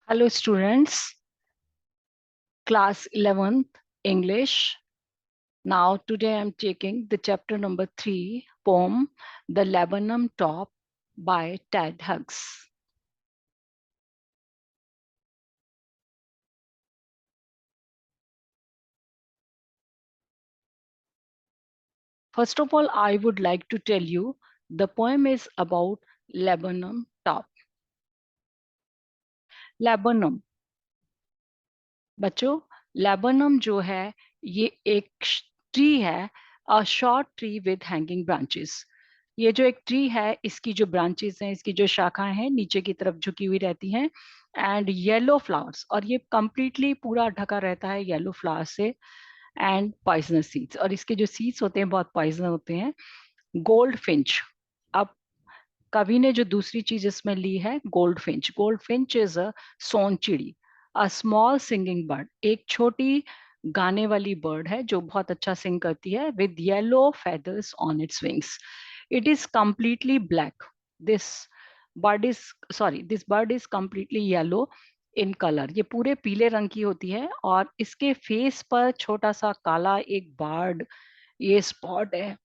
Hello students, class 11th English. Now today I'm taking the chapter number 3 poem The Laburnum Top by Ted Hughes. First of all, I would like to tell you the poem is about laburnum top. Laburnum, बच्चों, laburnum जो है ये एक tree है, a short tree with hanging branches. ये जो एक tree है, इसकी जो ब्रांचेस हैं, इसकी जो शाखाएं हैं, नीचे की तरफ झुकी हुई रहती हैं एंड येलो फ्लावर्स, और ये कंप्लीटली पूरा ढका रहता है येलो फ्लावर से एंड पॉइजनस सीड्स, और इसके जो सीड्स होते हैं बहुत पॉइजन होते हैं. Goldfinch. अब कवि ने जो दूसरी चीज इसमें ली है, goldfinch. Goldfinch is a सोन चिड़ी, अ स्मॉल सिंगिंग बर्ड. एक छोटी गाने वाली बर्ड है जो बहुत अच्छा सिंग करती है, with yellow feathers on its wings. It is completely black. This bird is this bird is completely yellow in colour. ये पूरे पीले रंग की होती है और इसके फेस पर छोटा सा काला एक बार्ड ये स्पॉट है.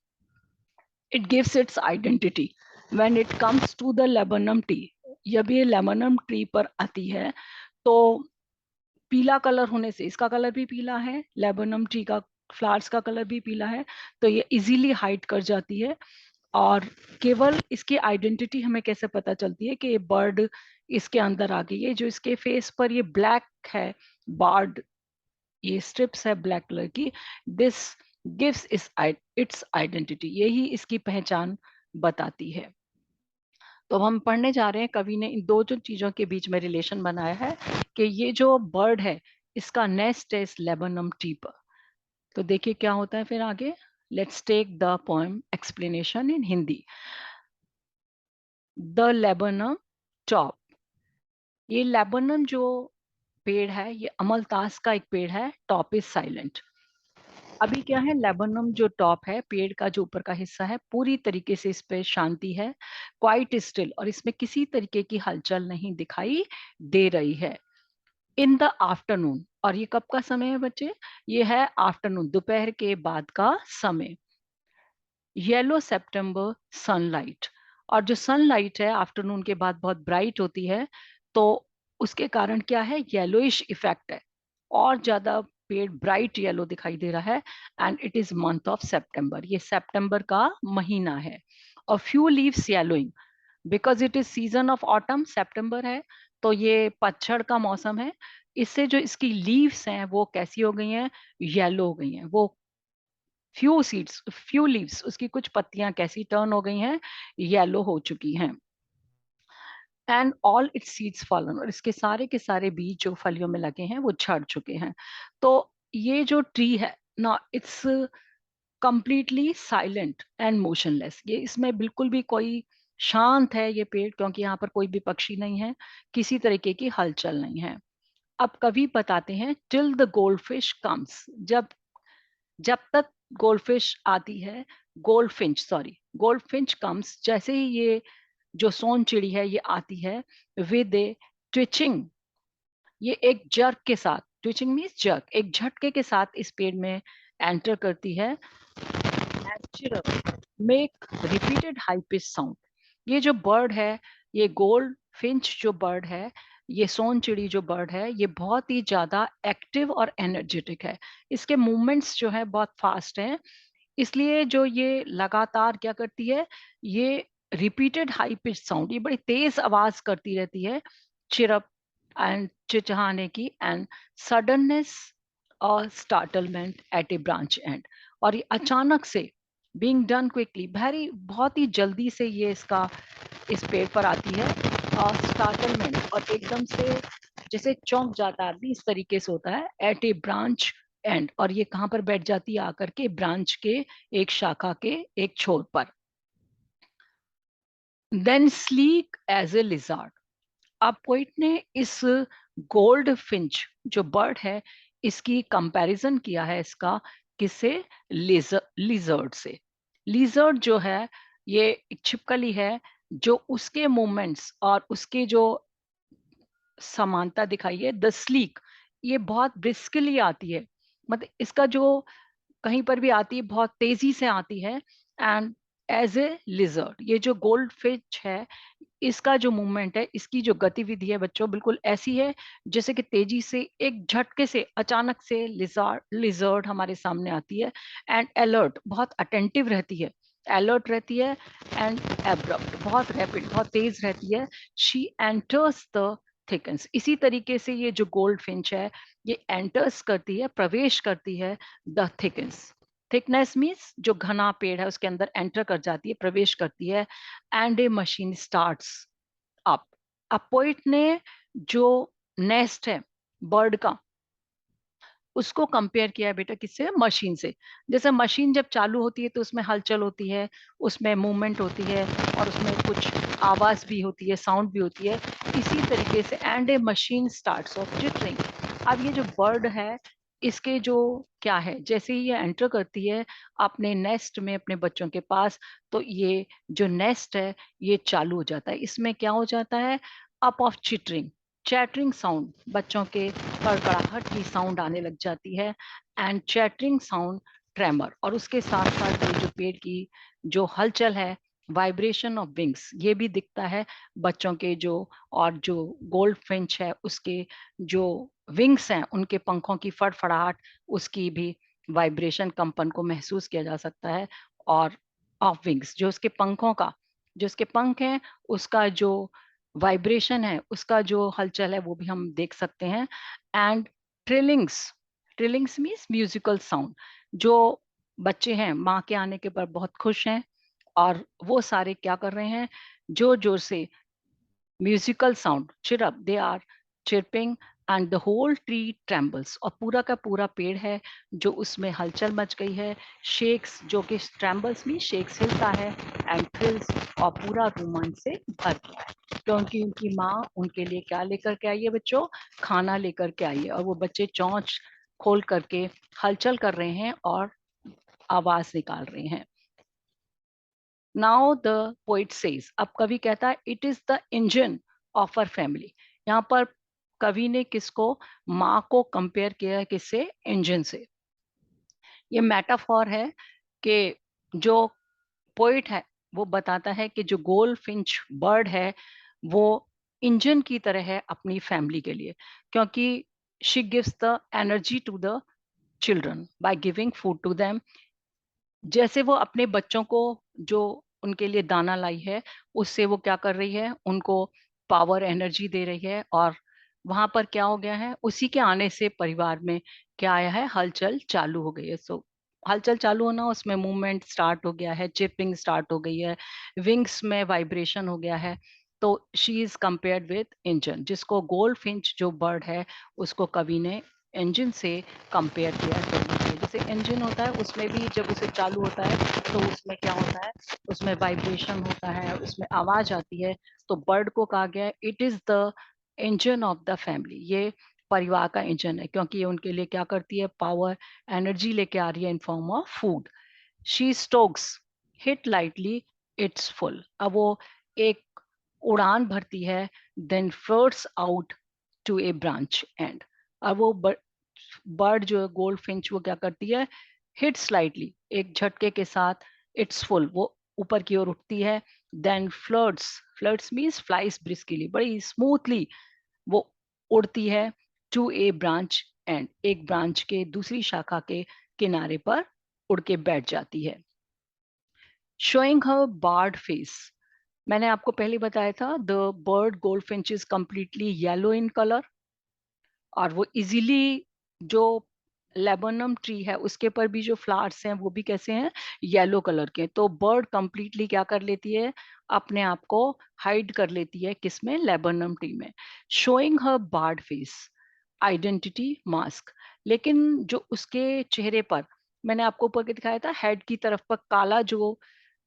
It gives its identity when it comes to the laburnum tree. जब ये laburnum tree पर आती है तो पीला कलर होने से, इसका कलर भी पीला है, laburnum tree का फ्लावर्स का कलर भी पीला है, तो ये इजीली हाइड कर जाती है. और केवल इसकी आइडेंटिटी हमें कैसे पता चलती है कि ये बर्ड इसके अंदर आ गई है. जो इसके फेस पर ये ब्लैक है बार्ड, ये स्ट्रिप्स है ब्लैक कलर की, दिस गिव्स इट्स आइडेंटिटी. यही इसकी पहचान बताती है. तो अब हम पढ़ने जा रहे हैं. कवि ने इन दो जो चीजों के बीच में रिलेशन बनाया है कि ये जो बर्ड है इसका नेस्ट है इस लेबनम ट्री पर. तो देखिए क्या होता है फिर आगे. Let's take the poem explanation in Hindi. The laburnum top. ये लेबनम जो पेड़ है ये अमलतास का एक पेड़ है. Top is silent. अभी क्या है, लेबनम जो टॉप है पेड़ का जो ऊपर का हिस्सा है पूरी तरीके से इस पे शांति है, क्वाइट स्टिल, और इसमें किसी तरीके की हलचल नहीं दिखाई दे रही है. इन द आफ्टरनून, और ये कब का समय है बच्चे, ये है आफ्टरनून, दोपहर के बाद का समय. येलो सितंबर सनलाइट, और जो सनलाइट है आफ्टरनून के बाद बहुत ब्राइट होती है, तो उसके कारण क्या है, येलोइश इफेक्ट है, और ज्यादा पेड़ ब्राइट येलो दिखाई दे रहा है. And it is month of September, ये सितंबर का महीना है. और few leaves yellowing because it is season of autumn. सितंबर है तो ये पतझड़ का मौसम है. इससे जो इसकी लीव्स हैं वो कैसी हो गई हैं, येलो हो गई हैं. वो फ्यू लीव्स, उसकी कुछ पत्तियां कैसी टर्न हो गई हैं, येलो हो चुकी हैं. And all it's seeds fallen, और इसके सारे के सारे बीज जो फलियों में लगे हैं वो झड़ चुके हैं. तो ये जो ट्री है ना, it's completely silent and motionless. ये इसमें बिल्कुल भी कोई, शांत है ये पेड़ क्योंकि यहाँ पर कोई भी पक्षी नहीं है, किसी तरीके की हलचल नहीं है. अब कवि बताते हैं, till the gold fish comes. जब जब तक गोल्डफिश आती है, गोल्ड फिंच कम्स, जैसे ही ये जो सोन चिड़ी है ये आती है, विद ए ट्विचिंग, ये एक जर्क के साथ, ट्विचिंग मीन्स जर्क, एक झटके के साथ इस पेड़ में एंटर करती है. Make repeated high pitch sound. ये जो बर्ड है, ये गोल्ड फिंच जो बर्ड है, ये सोन चिड़ी जो बर्ड है, ये बहुत ही ज्यादा एक्टिव और एनर्जेटिक है. इसके मूवमेंट्स जो है बहुत फास्ट हैं, इसलिए जो ये लगातार क्या करती है, ये रिपीटेड हाई पिच साउंड, ये बड़ी तेज आवाज करती रहती है, चिरप एंड चिचहाने की, एंड सडननेस और startlement at a branch end. और ये अचानक से, बीइंग डन क्विकली, very बहुत ही जल्दी से ये इसका इस पेड़ पर आती है. और स्टार्टलमेंट, और एकदम से जैसे चौंक जाता है आदमी, इस तरीके से होता है. एट ए ब्रांच एंड, और ये कहाँ पर बैठ जाती है, आकर के ब्रांच के एक शाखा के एक छोर पर. Then sleek as a lizard. अब पोइट ने इस गोल्ड फिंच जो बर्ड है, इसकी कंपैरिजन किया है इसका किससे, लिजर्ड से. लिजर्ड जो है ये एक छिपकली है जो उसके मूवमेंट्स और उसके जो समानता दिखाई है। द स्लीक, ये बहुत ब्रिस्कली आती है, मतलब इसका जो कहीं पर भी आती है बहुत तेजी से आती है। एंड एज ए लिजर्ड, ये जो गोल्ड फिश है, इसका जो मूवमेंट है, इसकी जो गतिविधि है बच्चों, बिल्कुल ऐसी है जैसे कि तेजी से एक झटके से अचानक से लिजर्ड लिजर्ड हमारे सामने आती है। एंड अलर्ट, बहुत अटेंटिव रहती है, अलर्ट रहती है। एंड एब्रप्ट, बहुत रैपिड, बहुत तेज रहती है। शी एंटर्स द थिकन्स, इसी तरीके से ये जो गोल्ड फिंच है, ये एंटर्स करती है, प्रवेश करती है द थिकन्स। थिकनेस मीन्स जो घना पेड़ है उसके अंदर एंटर कर जाती है, प्रवेश करती है। And A machine starts up. अब पोइट ने जो नेस्ट है बर्ड का, उसको कंपेयर किया है बेटा किससे? मशीन से। जैसे मशीन जब चालू होती है तो उसमें हलचल होती है, उसमें मूवमेंट होती है, और उसमें कुछ आवाज भी होती है, साउंड भी होती है। इसी तरीके से and A machine starts of twittering. अब ये जो बर्ड है, इसके जो क्या है, जैसे ही ये एंटर करती है अपने नेस्ट में, अपने बच्चों के पास, तो ये जो नेस्ट है ये चालू हो जाता है। इसमें क्या हो जाता है? Up of chittering, chattering sound, बच्चों के कड़कड़ाहट की साउंड आने लग जाती है। एंड चैटरिंग साउंड ट्रेमर, और उसके साथ साथ ये जो पेड़ की जो हलचल है, वाइब्रेशन ऑफ विंग्स, ये भी दिखता है बच्चों के जो, और जो गोल्ड फिंच है उसके जो विंग्स हैं, उनके पंखों की फड़फड़ाहट, उसकी भी वाइब्रेशन, कंपन को महसूस किया जा सकता है। और ऑफ विंग्स, जो उसके पंखों का, जो उसके पंख हैं, उसका जो वाइब्रेशन है, उसका जो हलचल है, वो भी हम देख सकते हैं। And trillings, trillings means musical sound. जो बच्चे हैं माँ के आने के बाद बहुत खुश हैं, और वो सारे क्या कर रहे हैं? जोर जोर से musical sound, chirrup, they are chirping. And the whole tree trembles, और पूरा का पूरा पेड़ है जो उसमें हलचल मच गई है। शेक्स, जो कि ट्रेम्बल्स में शेक्स, हिलता है। एंड थ्रिल्स, और पूरा रोमांच से भर गया है, क्योंकि उनकी माँ उनके लिए क्या लेकर के आई है बच्चों? खाना लेकर के आई है, और वो बच्चे चोंच खोल करके हलचल कर रहे हैं और आवाज निकाल रहे हैं। नाउ द पोइट सेज, अब कवि कहता है, it is the engine of our family. यहाँ पर कवि ने किसको? माँ को कंपेयर किया है, किससे? इंजन से। ये मेटाफॉर है कि जो पोइट है वो बताता है कि जो गोल्ड फिंच बर्ड है वो इंजन की तरह है अपनी फैमिली के लिए, क्योंकि she gives the energy to the children by giving food to them. जैसे वो अपने बच्चों को जो उनके लिए दाना लाई है, उससे वो क्या कर रही है? उनको पावर, एनर्जी दे रही है। और वहां पर क्या हो गया है? उसी के आने से परिवार में क्या आया है? हलचल चालू हो गई है। सो हलचल चालू होना, उसमें मूवमेंट स्टार्ट हो गया है, चिपिंग स्टार्ट हो गई है, विंग्स में वाइब्रेशन हो गया है। तो she is compared with engine, जिसको गोल्ड फिंच जो बर्ड है उसको कवि ने इंजन से कंपेयर किया है दोनों से। जैसे इंजन होता है, उसमें भी जब उसे चालू होता है तो उसमें क्या होता है? उसमें वाइब्रेशन होता है, उसमें आवाज आती है। तो बर्ड को कहा गया है, it is the engine of the family, ये परिवार का इंजन है, क्योंकि ये उनके लिए क्या करती है? पावर, एनर्जी लेके आ रही है in form of food. She stokes, hit lightly, it's full. अब वो एक उड़ान भरती है, then floats out to a branch end. अब वो बर्ड जो है गोल्ड फिंच, वो क्या करती है? हिट स्लाइटली, एक झटके के साथ, इट्स फुल, वो ऊपर की ओर उठती है। Then flirts, flirts means flies briskly, बड़ी स्मूथली वो उड़ती है टू ए ब्रांच एंड, एक ब्रांच के दूसरी शाखा के किनारे पर उड़ के बैठ जाती है। शोइंग हर बार्ड फेस, मैंने आपको पहले बताया था the bird goldfinch is completely yellow in colour, और वो इजीली जो लेबनम ट्री है उसके पर भी जो फ्लावर्स हैं वो भी कैसे हैं? येलो कलर के। तो बर्ड कंप्लीटली क्या कर लेती है? अपने आप को हाइड कर लेती है, किसमें? लेबनम ट्री में। Showing her barred face, identity mask. लेकिन जो उसके चेहरे पर, मैंने आपको ऊपर के दिखाया था, हेड की तरफ पर काला जो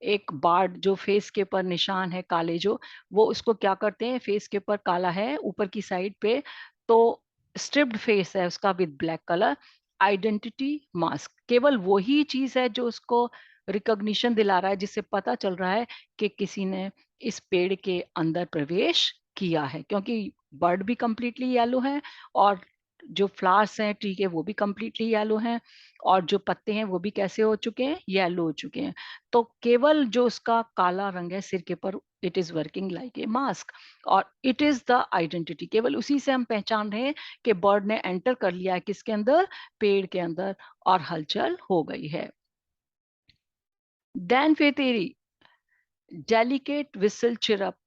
एक बार्ड, जो फेस के ऊपर निशान है काले जो, वो उसको क्या करते हैं? फेस के ऊपर काला है ऊपर की साइड पे, तो स्ट्रिप्ड फेस है उसका with black colour. Identity mask, केवल वही चीज है जो उसको रिकॉग्निशन दिला रहा है, जिससे पता चल रहा है कि किसी ने इस पेड़ के अंदर प्रवेश किया है, क्योंकि बर्ड भी कंप्लीटली येलो है और जो फ्लावर्स हैं ट्री के वो भी कंप्लीटली येलो हैं और जो पत्ते हैं वो भी कैसे हो चुके हैं, येलो हो चुके हैं। तो केवल जो उसका काला रंग है सिर के पर, it is working like a mask और इट इज द आइडेंटिटी। केवल उसी से हम पहचान रहे हैं कि बर्ड ने एंटर कर लिया है किसके अंदर, पेड़ के अंदर, और हलचल हो गई है। देन फिर तेरी डेलिकेट विसल चिरप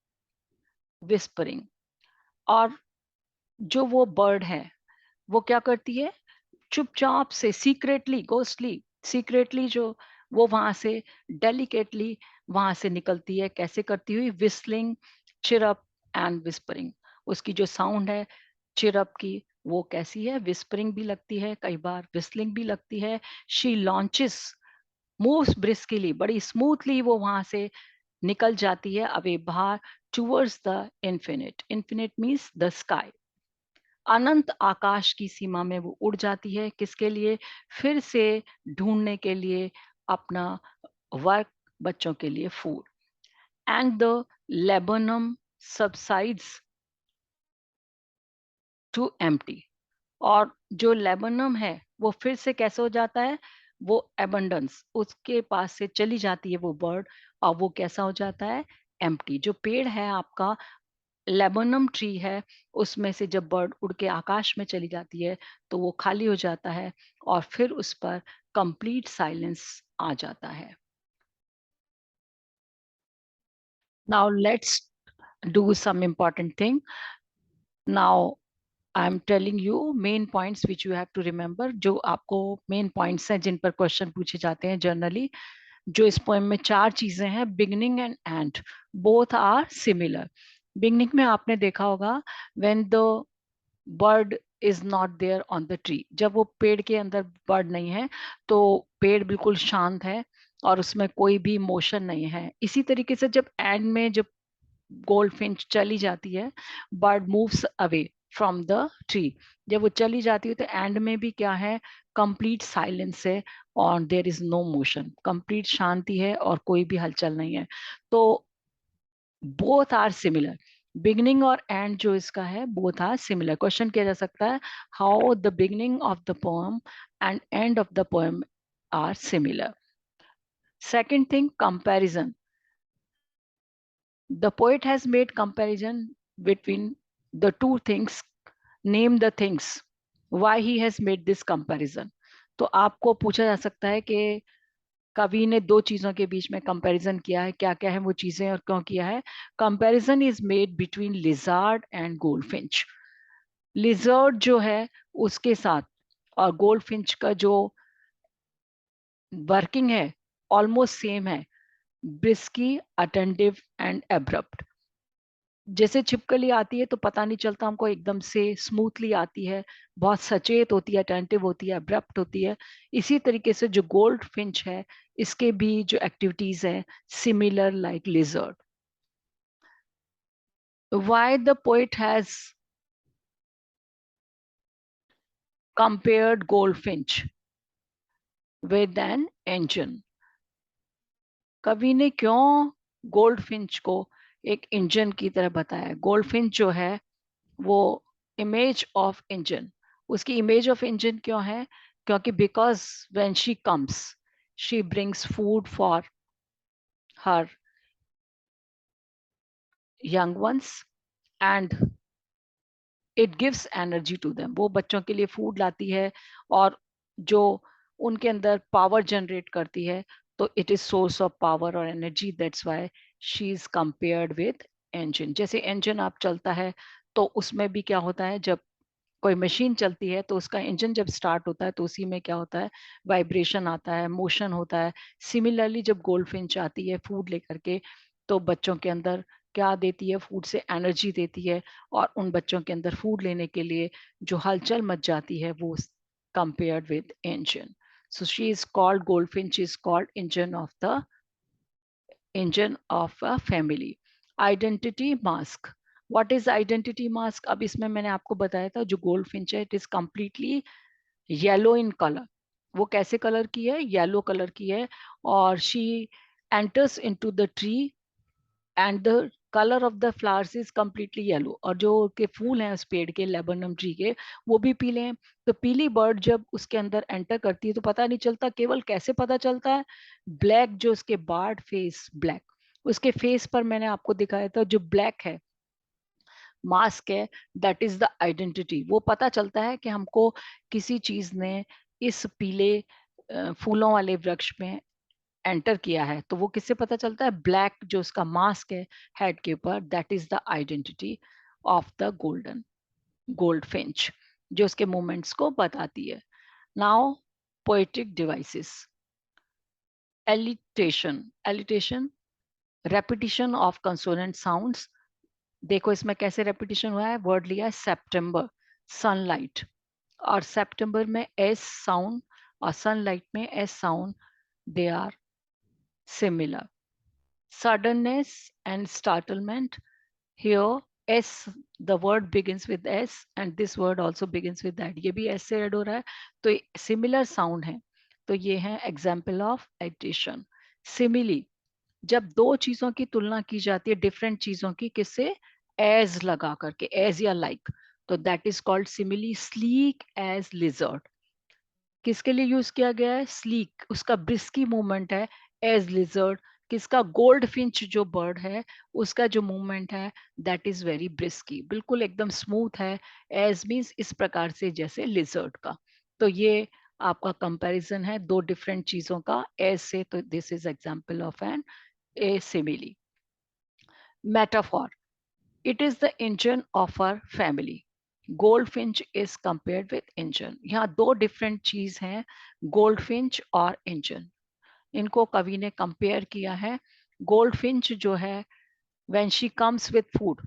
विस्परिंग, और जो वो बर्ड है वो क्या करती है, चुपचाप से सीक्रेटली, गोस्टली सीक्रेटली जो वो वहां से डेलिकेटली वहां से निकलती है। कैसे करती हुई, विस्लिंग, चिरप एंड विस्परिंग। उसकी जो साउंड है चिरप की वो कैसी है, विस्परिंग भी लगती है, कई बार विस्लिंग भी लगती है। शी लॉन्चेस, मूव्स ब्रिस्कली, बड़ी स्मूथली वो वहां से निकल जाती है अवे बाहर, towards the infinite. Infinite means the sky, अनंत आकाश की सीमा में वो उड़ जाती है। किसके लिए, फिर से ढूंढने के लिए अपना वर्क, बच्चों के लिए food. And the laburnum subsides to empty, और जो लेबनम है वो फिर से कैसे हो जाता है, वो एबंडेंस, उसके पास से चली जाती है वो बर्ड, और वो कैसा हो जाता है, एम्प्टी। जो पेड़ है आपका लेबनम ट्री है, उसमें से जब बर्ड उड़ के आकाश में चली जाती है तो वो खाली हो जाता है और फिर उस पर कंप्लीट साइलेंस आ जाता है। Now let's do some important thing. Now I am telling you main points which you have to remember, जो आपको मेन पॉइंट्स हैं जिन पर क्वेश्चन पूछे जाते हैं जनरली। जो इस पोएम में चार चीजें हैं, beginning and end, both are similar. Beginning में आपने देखा होगा, when the bird is not there on the tree, जब वो पेड़ के अंदर बर्ड नहीं है तो पेड़ बिल्कुल शांत है और उसमें कोई भी मोशन नहीं है। इसी तरीके से जब एंड में जब गोल्ड फिंच चली जाती है, bird moves away from the tree, जब वो चली जाती है तो एंड में भी क्या है, कंप्लीट साइलेंस है और there is no motion, complete शांति है और कोई भी हलचल नहीं है। तो बोथ आर सिमिलर, बिगनिंग और एंड जो इसका है बोथ आर सिमिलर। क्वेश्चन किया जा सकता है, how the beginning of the poem and end of the poem are similar. Second thing, comparison, the poet has made comparison between the two things, name the things, why he has made this comparison। तो आपको पूछा जा सकता है कि कवि ने दो चीजों के बीच में कंपैरिजन किया है, क्या क्या है वो चीजें और क्यों किया है। Comparison is made between lizard and goldfinch. Lizard जो है उसके साथ और गोल्डफिंच का जो वर्किंग है ऑलमोस्ट सेम है, ब्रिस्की, अटेंटिव एंड एब्रप्ट। जैसे छिपकली आती है तो पता नहीं चलता हमको, एकदम से स्मूथली आती है, बहुत सचेत होती है, अटेंटिव होती है, अब्रप्ट होती है। इसी तरीके से जो गोल्ड फिंच है, इसके भी जो एक्टिविटीज है similar like lizard. Why the poet has compared goldfinch with an engine. कवि ने क्यों गोल्ड फिंच को एक इंजन की तरह बताया। गोल्ड फिंच जो है वो इमेज ऑफ इंजन, उसकी इमेज ऑफ इंजन क्यों है, क्योंकि because when she comes she brings food for her young ones and it gives energy to them. वो बच्चों के लिए फूड लाती है और जो उनके अंदर पावर जनरेट करती है, तो it is source of power और energy, that's why she is compared with engine. जैसे इंजन आप चलता है तो उसमें भी क्या होता है, जब कोई मशीन चलती है तो उसका इंजन जब स्टार्ट होता है तो उसी में क्या होता है, वाइब्रेशन आता है, मोशन होता है। सिमिलरली जब गोल्डफिंच आती है फूड लेकर के, तो बच्चों के अंदर क्या देती है, फूड से एनर्जी देती है और उन बच्चों के अंदर फूड लेने के लिए जो हलचल मच जाती है वो compared with engine. So she is called, goldfinch is called engine of a family. Identity mask, what is identity mask. अब इसमें मैंने आपको बताया था जो गोल्ड फिंच है it is completely yellow in colour. वो कैसे कलर की है, येलो कलर की है। और she enters into the tree and the colour of the flowers is completely yellow, और जो के फूल हैं उस पेड़ के, लेबनम ट्री के, वो भी पीले हैं। तो पीली बर्ड जब उसके अंदर एंटर करती है तो पता नहीं चलता, केवल कैसे पता चलता है, ब्लैक जो उसके बार्ड फेस ब्लैक, उसके फेस पर मैंने आपको दिखाया था जो ब्लैक है, मास्क है, दैट इज द आइडेंटिटी। वो पता चलता है कि हमको किसी चीज ने इस पीले फूलों वाले वृक्ष में एंटर किया है। तो वो किससे पता चलता है, ब्लैक जो उसका मास्क है हेड के ऊपर, that is the identity of the goldfinch, जो उसके मूवमेंट्स को बताती है। Now poetic devices, alliteration, repetition of consonant sounds. देखो इसमें कैसे रेपिटिशन हुआ है, वर्ड लिया है सेप्टेम्बर, सनलाइट, और सेप्टेम्बर में एस साउंड और सनलाइट में S sound, they are similar. Suddenness and startlement, here S, the word begins with S and this word also begins with that, ये भी S से ऐड हो रहा है, तो सिमिलर साउंड है। तो ये है एग्जाम्पल ऑफ एडिशन। सिमिली, जब दो चीजों की तुलना की जाती है, डिफरेंट चीजों की, किससे, एज लगा करके, एज या लाइक, तो that is called simile. Sleek as lizard, किसके लिए यूज किया गया है, स्लीक, उसका ब्रिस्की मूवमेंट है, एज लिजर्ड, किसका, गोल्ड फिंच जो बर्ड है, उसका जो मूवमेंट है दैट इज वेरी ब्रिस्की, बिल्कुल एकदम स्मूथ है। एज मीन्स इस प्रकार से जैसे लिजर्ड का। तो ये आपका कंपैरिजन है दो डिफरेंट चीजों का एज से, तो this is example of an a simile. Metaphor, it is the engine of our family, goldfinch is compared with engine. यहाँ दो डिफरेंट चीज हैं, गोल्डफिंच और इंजन, इनको कवि ने कंपेयर किया है। गोल्डफिंच जो है, when she comes with food,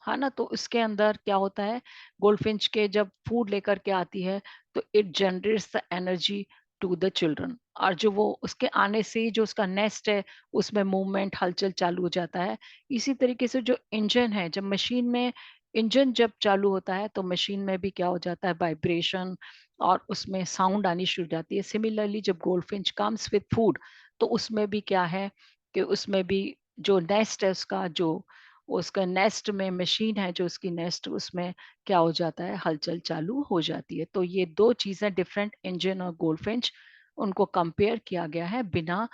है ना, तो उसके अंदर क्या होता है, गोल्डफिंच के जब फूड लेकर के आती है तो it generates the energy to the children, और जो वो उसके आने से ही जो उसका नेस्ट है उसमें मूवमेंट, हलचल चालू हो जाता है। इसी तरीके से जो इंजन है, जब मशीन में इंजन जब चालू होता है तो मशीन में भी क्या हो जाता है, वाइब्रेशन, और उसमें साउंड आनी शुरू हो जाती है। सिमिलरली जब गोल्डफिंच कम्स विद फूड, तो उसमें भी क्या है कि उसमें भी जो नेस्ट है उसका, जो उसका नेस्ट में मशीन है जो उसकी नेस्ट, उसमें क्या हो जाता है, हलचल चालू हो जाती है। तो ये दो चीजें डिफरेंट, इंजन और गोल्डफिंच, उनको कंपेयर किया गया है बिना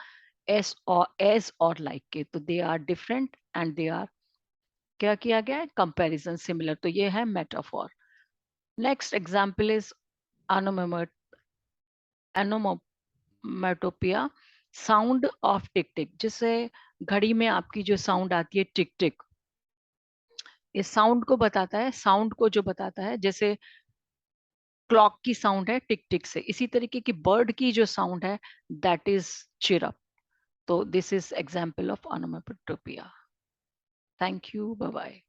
एस और एज और लाइक के। तो they are different and they are, क्या किया गया है, कंपैरिजन सिमिलर। तो ये है metaphor. Next example is onomatopoeia, sound of tick tick, जिससे घड़ी में आपकी जो साउंड आती है टिक टिक, इस साउंड को बताता है, साउंड को जो बताता है, जैसे क्लॉक की साउंड है टिक टिक से, इसी तरीके की बर्ड की जो साउंड है दैट इज चिरअप। तो this is example of onomatopoeia। Thank you, bye bye.